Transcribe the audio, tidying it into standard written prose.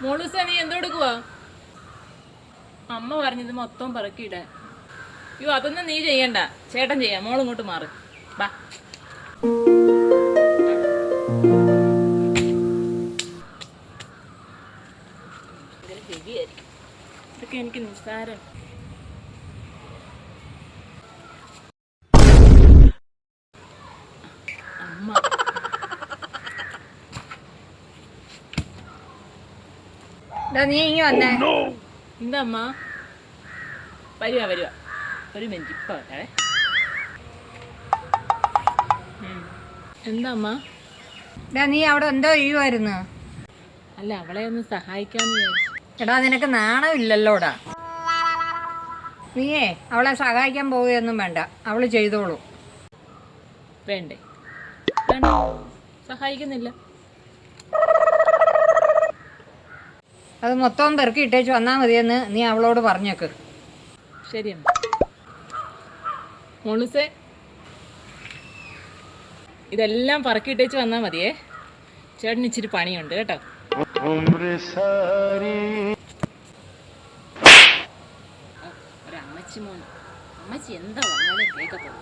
മോളൂസ നീ എന്തെടുക്കുവാ? അമ്മ പറഞ്ഞത് മൊത്തം പറക്കിയിടാൻ. അയ്യോ അതൊന്നും നീ ചെയ്യണ്ട, ചേട്ടൻ ചെയ്യാം. മോൾ ഇങ്ങോട്ട് മാറ്, ബാ. ഹെവിയായിരിക്കും ഇതൊക്കെ, എനിക്ക് നിസ്സാരം. അമ്മ നീ ഇങ്ങ വന്നേ. എന്താ അമ്മ? വരുവാ വരുവാ, ഒരു മിനിറ്റ് ഇപ്പൊ വരാവേ. എന്താ അമ്മ? നീ അവിടെ എന്തോ ചെയ്യുമായിരുന്നു? അല്ല, അവളെ ഒന്ന് സഹായിക്കാന്ന് വിചാരിച്ചു. എടാ നിനക്ക് നാണമില്ലല്ലോടാ. നീയേ അവളെ സഹായിക്കാൻ പോവുകയൊന്നും വേണ്ട, അവള് ചെയ്തോളൂ. വേണ്ടേ? വേണ്ട, സഹായിക്കുന്നില്ല. അത് മൊത്തം പെറുക്കി ഇട്ടേച്ച് വന്നാൽ മതിയെന്ന് നീ അവളോട് പറഞ്ഞേക്ക്. ശരിയമ്മ. മോളുസേ, ഇതെല്ലാം പറക്കിയിട്ടേച്ച് വന്നാൽ മതിയേ. ചേട്ടന് ഇച്ചിരി പണിയുണ്ട് കേട്ടോ. ഒരമ്മച്ചി മോൻ, അമ്മച്ചി എന്താ പറഞ്ഞാലും കേൾക്കത്തുള്ളൂ.